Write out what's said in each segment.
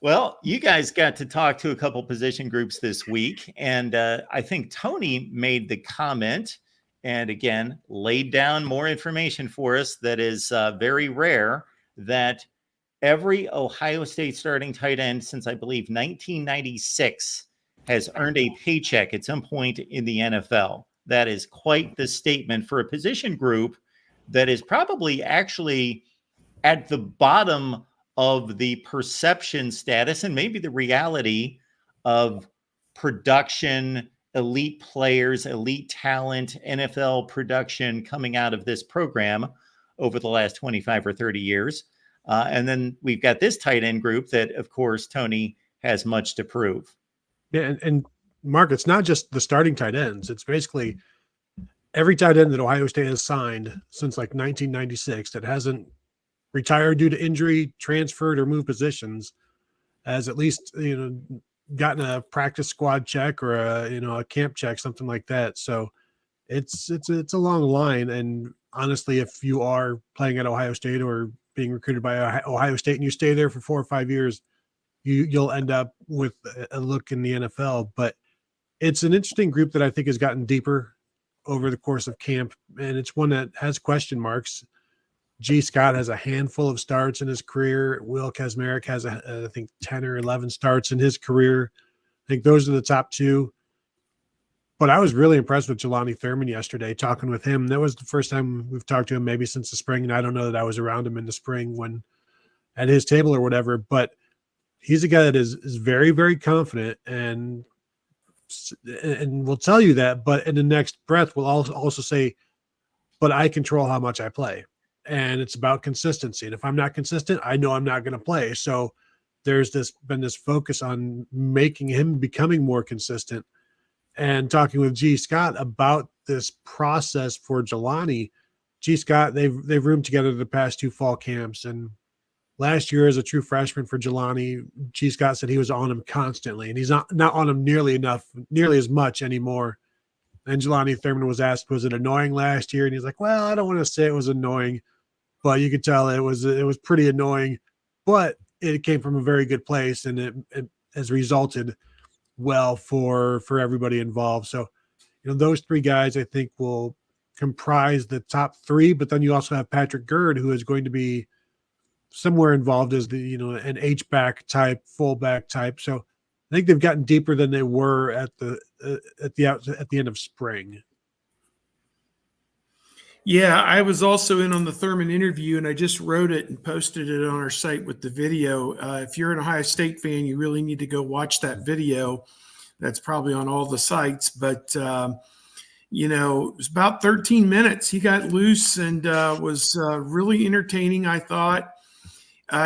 Well, you guys got to talk to a couple position groups this week, and I think Tony made the comment and again laid down more information for us that is very rare, that every Ohio State starting tight end since, I believe, 1996 has earned a paycheck at some point in the NFL. That is quite the statement for a position group that is probably actually at the bottom of the perception status and maybe the reality of production, elite players, elite talent, NFL production coming out of this program over the last 25 or 30 years. And then we've got this tight end group that, of course, Tony has much to prove. Yeah, and Mark, it's not just the starting tight ends. It's basically every tight end that Ohio State has signed since like 1996 that hasn't retired due to injury, transferred, or moved positions has at least, gotten a practice squad check or a camp check, something like that. So it's a long line. And honestly, if you are playing at Ohio State or being recruited by Ohio State and you stay there for 4 or 5 years, you'll end up with a look in the NFL. But it's an interesting group that I think has gotten deeper over the course of camp, and it's one that has question marks. G. Scott has a handful of starts in his career. Will Kazmarek has, I think, 10 or 11 starts in his career. I think those are the top two. But I was really impressed with Jelani Thurman yesterday, talking with him. That was the first time we've talked to him maybe since the spring, and I don't know that I was around him in the spring when at his table or whatever, but he's a guy that is very, very confident and will tell you that, but in the next breath will also say, but I control how much I play. And it's about consistency. And if I'm not consistent, I know I'm not going to play. So there's been this focus on making him becoming more consistent. And talking with G. Scott about this process for Jelani, G. Scott, they've roomed together the past 2 fall camps. And last year as a true freshman for Jelani, G. Scott said he was on him constantly, and he's not on him nearly as much anymore. And Jelani Thurman was asked, was it annoying last year? And he's like, well, I don't want to say it was annoying, but you could tell it was pretty annoying, but it came from a very good place, and it has resulted well for everybody involved. So, those 3 guys I think will comprise the top 3, but then you also have Patrick Gerd, who is going to be somewhere involved as an H-back type, fullback type. So I think they've gotten deeper than they were at the end of spring. Yeah, I was also in on the Thurman interview, and I just wrote it and posted it on our site with the video. If you're an Ohio State fan, you really need to go watch that video. That's probably on all the sites. But, it was about 13 minutes. He got loose and was really entertaining, I thought.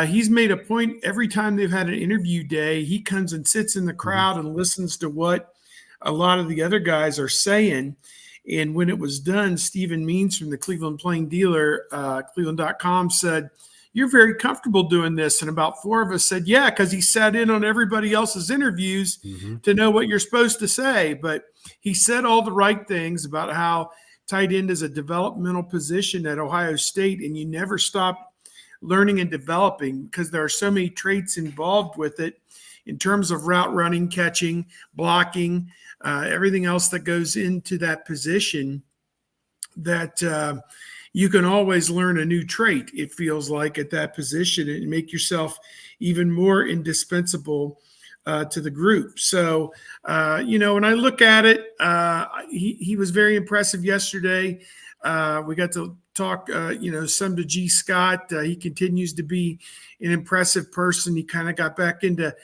He's made a point every time they've had an interview day, he comes and sits in the crowd and listens to what a lot of the other guys are saying. And when it was done, Stephen Means from the Cleveland Plain Dealer, Cleveland.com said, you're very comfortable doing this. And about 4 of us said, yeah, because he sat in on everybody else's interviews to know what you're supposed to say. But he said all the right things about how tight end is a developmental position at Ohio State, and you never stop learning and developing because there are so many traits involved with it in terms of route running, catching, blocking, everything else that goes into that position, that you can always learn a new trait, it feels like, at that position, and make yourself even more indispensable to the group. So, when I look at it, he was very impressive yesterday. We got to talk, some to G. Scott. He continues to be an impressive person. He kind of got back into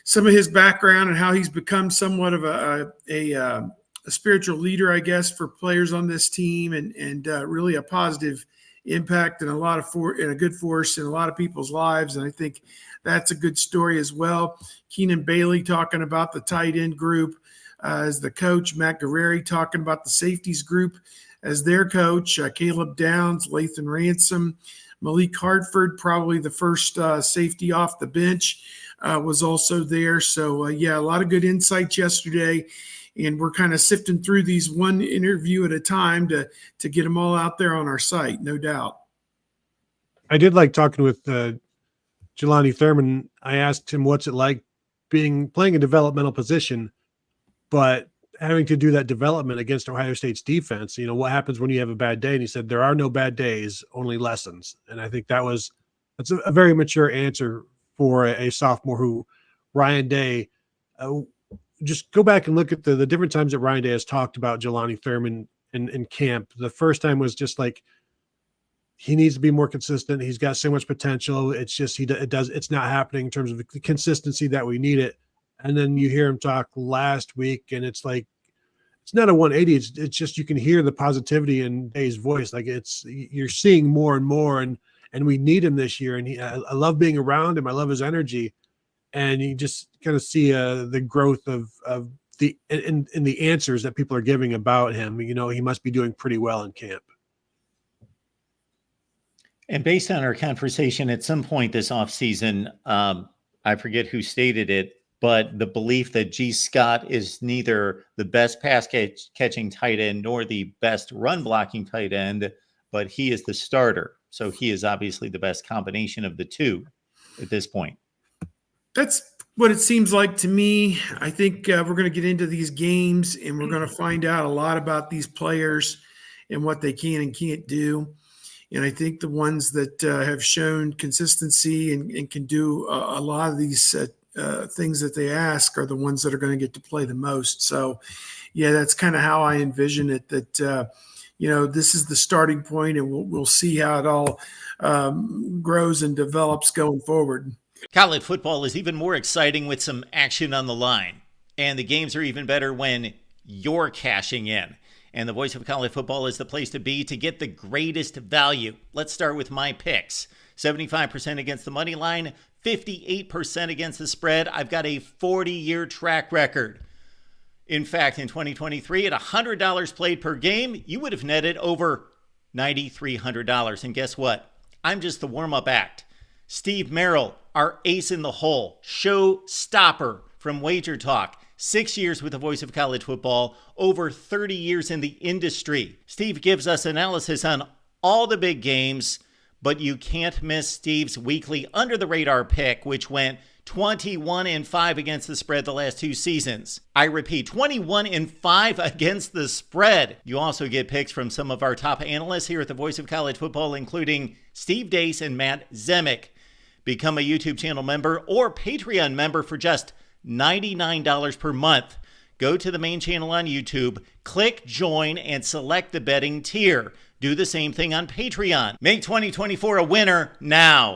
some of his background and how he's become somewhat of a spiritual leader, I guess, for players on this team, and really a positive impact and a good force in a lot of people's lives. And I think that's a good story as well. Keenan Bailey talking about the tight end group as the coach, Matt Guerreri talking about the safeties group as their coach, Caleb Downs, Lathan Ransom, Malik Hartford, probably the first safety off the bench, was also there. So, a lot of good insights yesterday. And we're kind of sifting through these one interview at a time to get them all out there on our site, no doubt. I did like talking with Jelani Thurman, I asked him what's it like playing a developmental position, but having to do that development against Ohio State's defense. You know, what happens when you have a bad day? And he said, there are no bad days, only lessons. And I think that's a very mature answer for a sophomore who Ryan Day, just go back and look at the different times that Ryan Day has talked about Jelani Thurman in camp. The first time was just like, he needs to be more consistent. He's got so much potential. It's just, it's not happening in terms of the consistency that we need it. And then you hear him talk last week and it's like, it's not a 180. It's just, you can hear the positivity in Day's voice. Like you're seeing more and more, and we need him this year. And I love being around him. I love his energy. And you just kind of see the growth of the answers that people are giving about him. You know, he must be doing pretty well in camp. And based on our conversation at some point this offseason, I forget who stated it, but the belief that G. Scott is neither the best pass catching tight end nor the best run blocking tight end, but he is the starter. So he is obviously the best combination of the two at this point. That's what it seems like to me. I think we're going to get into these games and we're going to find out a lot about these players and what they can and can't do. And I think the ones that have shown consistency and can do a lot of these things that they ask are the ones that are going to get to play the most. So, yeah, that's kind of how I envision it, that, this is the starting point, and we'll see how it all grows and develops going forward. College football is even more exciting with some action on the line. And the games are even better when you're cashing in. And the Voice of College Football is the place to be to get the greatest value. Let's start with my picks. 75% against the money line, 58% against the spread. I've got a 40-year track record. In fact, in 2023, at $100 played per game, you would have netted over $9,300. And guess what? I'm just the warm-up act. Steve Merrill, our ace in the hole, show stopper from Wager Talk. 6 years with the Voice of College Football, over 30 years in the industry. Steve gives us analysis on all the big games, but you can't miss Steve's weekly under-the-radar pick, which went 21-5 against the spread the last 2 seasons. I repeat, 21-5 against the spread. You also get picks from some of our top analysts here at the Voice of College Football, including Steve Dace and Matt Zemek. Become a YouTube channel member or Patreon member for just $99 per month. Go to the main channel on YouTube, click join, and select the betting tier. Do the same thing on Patreon. Make 2024 a winner now.